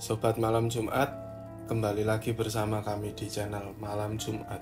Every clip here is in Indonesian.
Sobat Malam Jumat, kembali lagi bersama kami di channel Malam Jumat.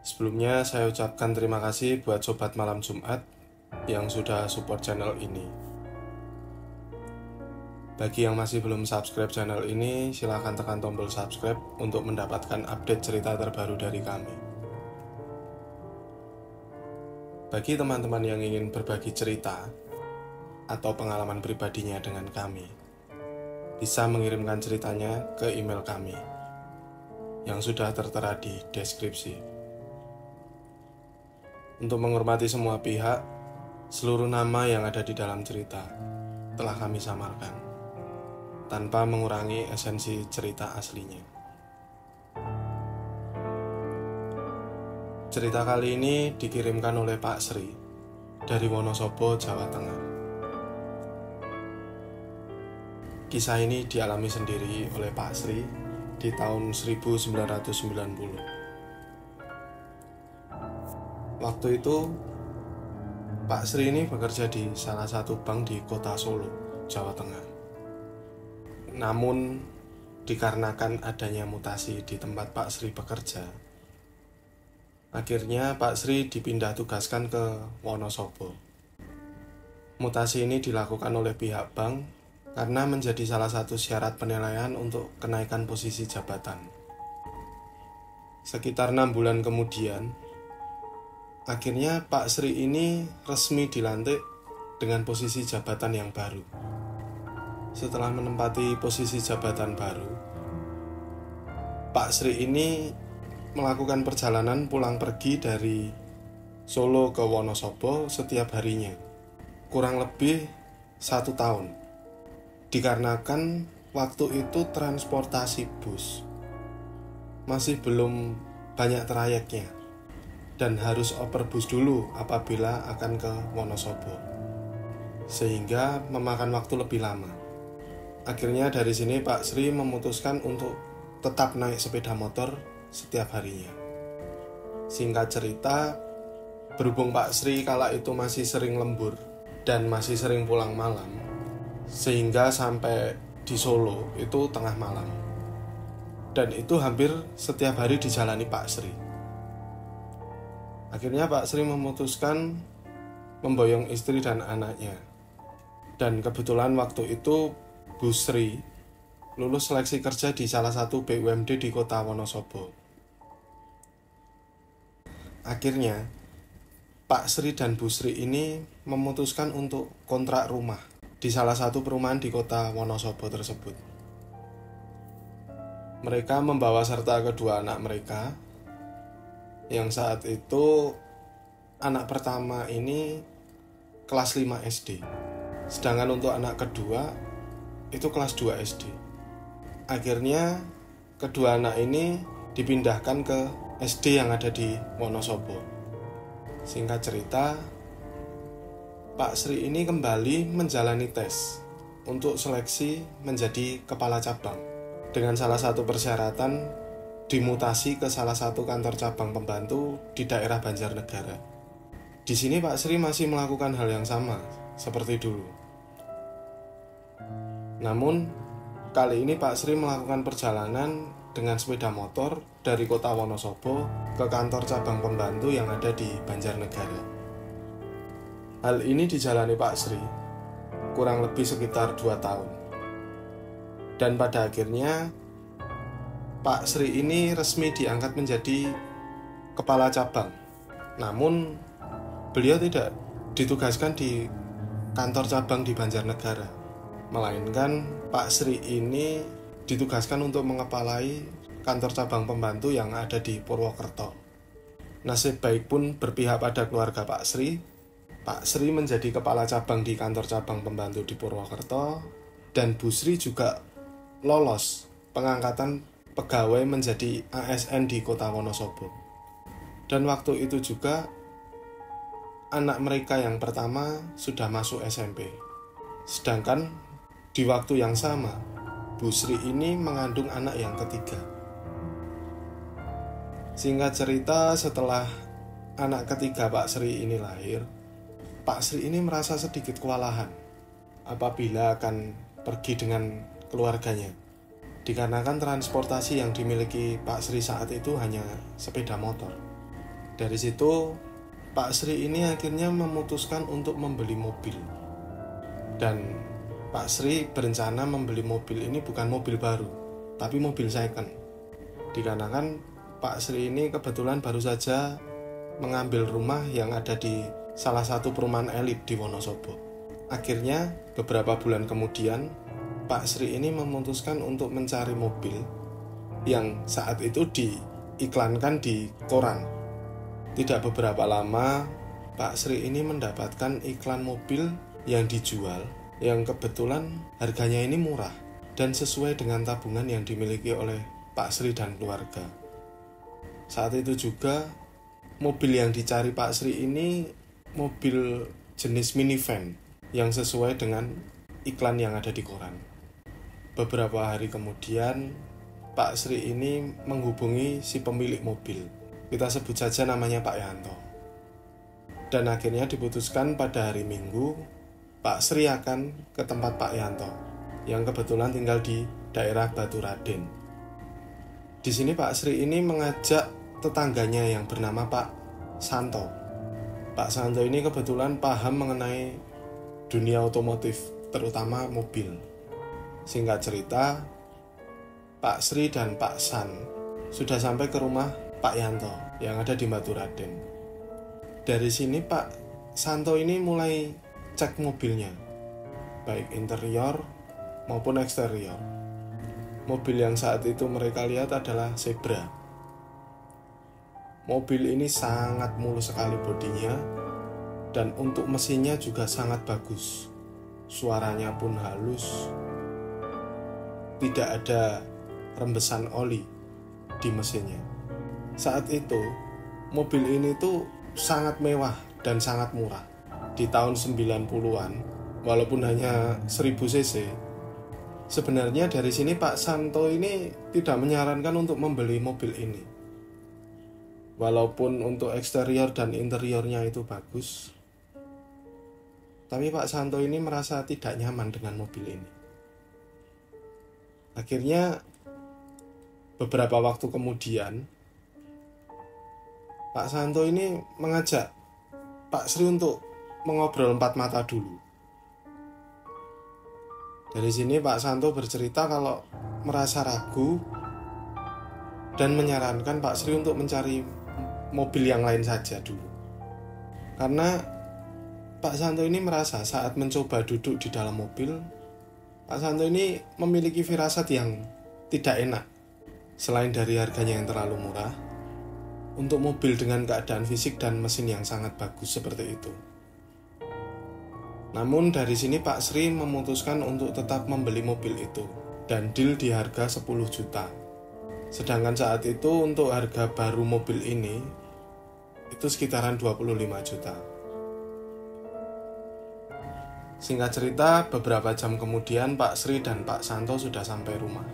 Sebelumnya saya ucapkan terima kasih buat Sobat Malam Jumat yang sudah support channel ini. Bagi yang masih belum subscribe channel ini, silahkan tekan tombol subscribe untuk mendapatkan update cerita terbaru dari kami. Bagi teman-teman yang ingin berbagi cerita atau pengalaman pribadinya dengan kami, bisa mengirimkan ceritanya ke email kami yang sudah tertera di deskripsi. Untuk menghormati semua pihak, seluruh nama yang ada di dalam cerita telah kami samarkan, tanpa mengurangi esensi cerita aslinya. Cerita kali ini dikirimkan oleh Pak Sri dari Wonosobo, Jawa Tengah. Kisah ini dialami sendiri oleh Pak Sri di tahun 1990. Waktu itu, Pak Sri ini bekerja di salah satu bank di kota Solo, Jawa Tengah. Namun, dikarenakan adanya mutasi di tempat Pak Sri bekerja, akhirnya Pak Sri dipindah tugaskan ke Wonosobo. Mutasi ini dilakukan oleh pihak bank karena menjadi salah satu syarat penilaian untuk kenaikan posisi jabatan. Sekitar 6 bulan kemudian, akhirnya Pak Sri ini resmi dilantik dengan posisi jabatan yang baru. Setelah menempati posisi jabatan baru, Pak Sri ini melakukan perjalanan pulang pergi dari Solo ke Wonosobo setiap harinya, kurang lebih 1 tahun. Dikarenakan waktu itu transportasi bus masih belum banyak trayeknya dan harus oper bus dulu apabila akan ke Wonosobo, sehingga memakan waktu lebih lama. Akhirnya dari sini Pak Sri memutuskan untuk tetap naik sepeda motor setiap harinya. Singkat cerita, berhubung Pak Sri kala itu masih sering lembur dan masih sering pulang malam, sehingga sampai di Solo itu tengah malam. Dan itu hampir setiap hari dijalani Pak Sri. Akhirnya Pak Sri memutuskan memboyong istri dan anaknya. Dan kebetulan waktu itu Bu Sri lulus seleksi kerja di salah satu BUMD di kota Wonosobo. Akhirnya Pak Sri dan Bu Sri ini memutuskan untuk kontrak rumah di salah satu perumahan di kota Wonosobo tersebut. Mereka membawa serta kedua anak mereka, yang saat itu anak pertama ini kelas 5 SD, sedangkan untuk anak kedua itu kelas 2 SD. Akhirnya kedua anak ini dipindahkan ke SD yang ada di Wonosobo. Singkat cerita, Pak Sri ini kembali menjalani tes untuk seleksi menjadi kepala cabang dengan salah satu persyaratan dimutasi ke salah satu kantor cabang pembantu di daerah Banjarnegara. Di sini Pak Sri masih melakukan hal yang sama seperti dulu. Namun kali ini Pak Sri melakukan perjalanan dengan sepeda motor dari kota Wonosobo ke kantor cabang pembantu yang ada di Banjarnegara. Hal ini dijalani Pak Sri kurang lebih sekitar 2 tahun. Dan pada akhirnya Pak Sri ini resmi diangkat menjadi kepala cabang. Namun beliau tidak ditugaskan di kantor cabang di Banjarnegara, melainkan Pak Sri ini ditugaskan untuk mengepalai kantor cabang pembantu yang ada di Purwokerto. Nasib baik pun berpihak pada keluarga Pak Sri menjadi kepala cabang di kantor cabang pembantu di Purwokerto, dan Bu Sri juga lolos pengangkatan pegawai menjadi ASN di kota Wonosobo. Dan waktu itu juga anak mereka yang pertama sudah masuk SMP. Sedangkan di waktu yang sama, Bu Sri ini mengandung anak yang ketiga. Singkat cerita, setelah anak ketiga Pak Sri ini lahir, Pak Sri ini merasa sedikit kewalahan apabila akan pergi dengan keluarganya. Dikarenakan transportasi yang dimiliki Pak Sri saat itu hanya sepeda motor. Dari situ Pak Sri ini akhirnya memutuskan untuk membeli mobil. Dan Pak Sri berencana membeli mobil ini bukan mobil baru, tapi mobil second. Dikarenakan Pak Sri ini kebetulan baru saja mengambil rumah yang ada di salah satu perumahan elit di Wonosobo. Akhirnya beberapa bulan kemudian Pak Sri ini memutuskan untuk mencari mobil yang saat itu diiklankan di koran. Tidak beberapa lama Pak Sri ini mendapatkan iklan mobil yang dijual, yang kebetulan harganya ini murah dan sesuai dengan tabungan yang dimiliki oleh Pak Sri dan keluarga. Saat itu juga mobil yang dicari Pak Sri ini mobil jenis minivan yang sesuai dengan iklan yang ada di koran. Beberapa hari kemudian Pak Sri ini menghubungi si pemilik mobil. Kita sebut saja namanya Pak Yanto. Dan akhirnya diputuskan pada hari Minggu Pak Sri akan ke tempat Pak Yanto yang kebetulan tinggal di daerah Baturaden. Di sini Pak Sri ini mengajak tetangganya yang bernama Pak Santo. Pak Santo ini kebetulan paham mengenai dunia otomotif, terutama mobil. Singkat cerita, Pak Sri dan Pak San sudah sampai ke rumah Pak Yanto yang ada di Baturaden. Dari sini Pak Santo ini mulai cek mobilnya, baik interior maupun eksterior. Mobil yang saat itu mereka lihat adalah Zebra. Mobil ini sangat mulus sekali bodinya, dan untuk mesinnya juga sangat bagus. Suaranya pun halus, tidak ada rembesan oli di mesinnya. Saat itu mobil ini tuh sangat mewah dan sangat murah. Di tahun 90-an, walaupun hanya 1000 cc, sebenarnya dari sini Pak Santo ini tidak menyarankan untuk membeli mobil ini. Walaupun untuk eksterior dan interiornya itu bagus, tapi Pak Santo ini merasa tidak nyaman dengan mobil ini. Akhirnya beberapa waktu kemudian Pak Santo ini mengajak Pak Sri untuk mengobrol empat mata dulu. Dari sini Pak Santo bercerita kalau merasa ragu dan menyarankan Pak Sri untuk mencari mobil yang lain saja dulu. Karena Pak Santo ini merasa saat mencoba duduk di dalam mobil, Pak Santo ini memiliki firasat yang tidak enak. Selain dari harganya yang terlalu murah, untuk mobil dengan keadaan fisik dan mesin yang sangat bagus seperti itu. Namun dari sini Pak Sri memutuskan untuk tetap membeli mobil itu, dan deal di harga 10 juta. Sedangkan saat itu untuk harga baru mobil ini itu sekitaran 25 juta. Singkat cerita, beberapa jam kemudian Pak Sri dan Pak Santo sudah sampai rumah.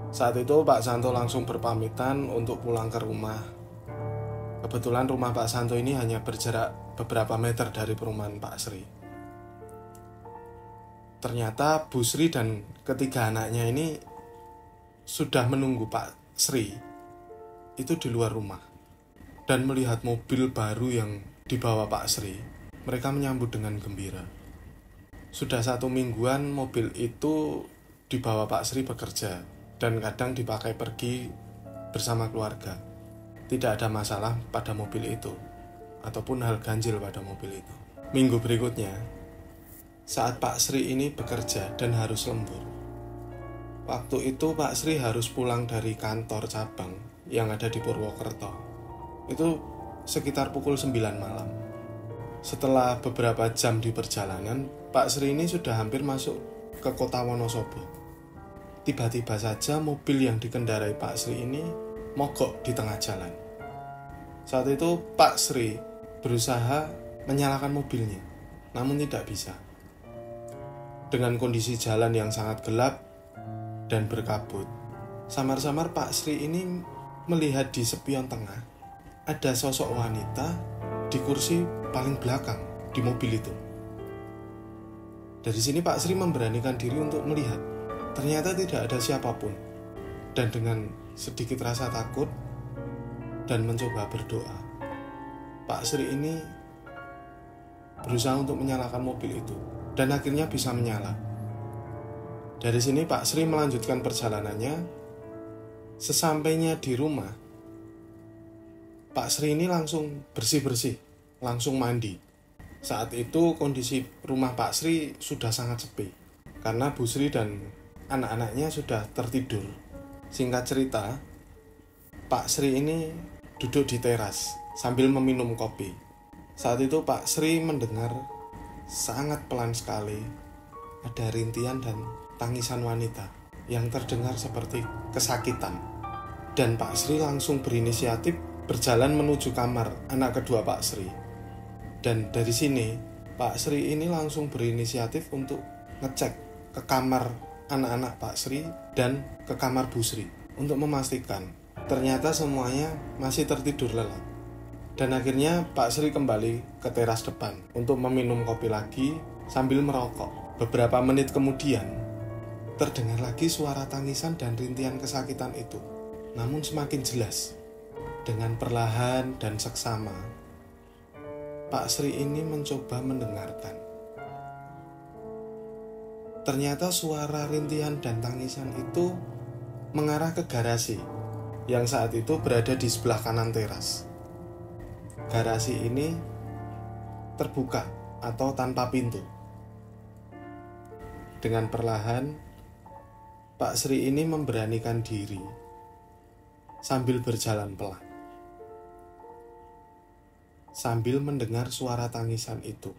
Saat itu Pak Santo langsung berpamitan untuk pulang ke rumah. Kebetulan rumah Pak Santo ini hanya berjarak beberapa meter dari perumahan Pak Sri. Ternyata Bu Sri dan ketiga anaknya ini sudah menunggu Pak Sri itu di luar rumah. Dan melihat mobil baru yang dibawa Pak Sri, mereka menyambut dengan gembira. Sudah 1 mingguan mobil itu dibawa Pak Sri bekerja, dan kadang dipakai pergi bersama keluarga. Tidak ada masalah pada mobil itu, ataupun hal ganjil pada mobil itu. Minggu berikutnya, saat Pak Sri ini bekerja dan harus lembur, waktu itu Pak Sri harus pulang dari kantor cabang yang ada di Purwokerto. Itu sekitar pukul 9 malam. Setelah beberapa jam di perjalanan, Pak Sri ini sudah hampir masuk ke kota Wonosobo. Tiba-tiba saja mobil yang dikendarai Pak Sri ini mogok di tengah jalan. Saat itu Pak Sri berusaha menyalakan mobilnya, namun tidak bisa. Dengan kondisi jalan yang sangat gelap dan berkabut, samar-samar Pak Sri ini melihat di spion tengah ada sosok wanita di kursi paling belakang di mobil itu. Dari sini Pak Sri memberanikan diri untuk melihat. Ternyata tidak ada siapapun. Dan dengan sedikit rasa takut dan mencoba berdoa, Pak Sri ini berusaha untuk menyalakan mobil itu. Dan akhirnya bisa menyala. Dari sini Pak Sri melanjutkan perjalanannya. Sesampainya di rumah, Pak Sri ini langsung bersih-bersih, langsung mandi. Saat itu kondisi rumah Pak Sri sudah sangat sepi, karena Bu Sri dan anak-anaknya sudah tertidur. Singkat cerita, Pak Sri ini duduk di teras sambil meminum kopi. Saat itu Pak Sri mendengar sangat pelan sekali ada rintian dan tangisan wanita yang terdengar seperti kesakitan. Dan Pak Sri langsung berinisiatif berjalan menuju kamar anak kedua Pak Sri. Dan dari sini Pak Sri ini langsung berinisiatif untuk ngecek ke kamar anak-anak Pak Sri dan ke kamar Bu Sri untuk memastikan ternyata semuanya masih tertidur lelap. Dan akhirnya Pak Sri kembali ke teras depan untuk meminum kopi lagi sambil merokok. Beberapa menit kemudian terdengar lagi suara tangisan dan rintian kesakitan itu, namun semakin jelas. Dengan perlahan dan seksama, Pak Sri ini mencoba mendengarkan. Ternyata suara rintihan dan tangisan itu mengarah ke garasi yang saat itu berada di sebelah kanan teras. Garasi ini terbuka atau tanpa pintu. Dengan perlahan, Pak Sri ini memberanikan diri sambil berjalan pelan, sambil mendengar suara tangisan itu.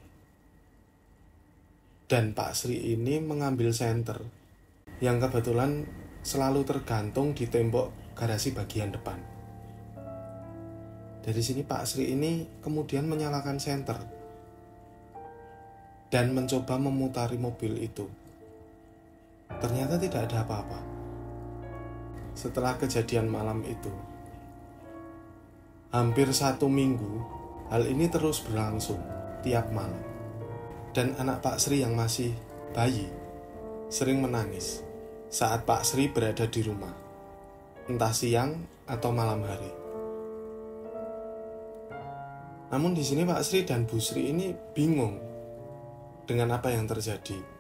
Dan Pak Sri ini mengambil senter yang kebetulan selalu tergantung di tembok garasi bagian depan. Dari sini Pak Sri ini kemudian menyalakan senter dan mencoba memutari mobil itu. Ternyata tidak ada apa-apa. Setelah kejadian malam itu, hampir 1 minggu, hal ini terus berlangsung tiap malam. Dan anak Pak Sri yang masih bayi sering menangis saat Pak Sri berada di rumah, entah siang atau malam hari. Namun di sini Pak Sri dan Bu Sri ini bingung dengan apa yang terjadi.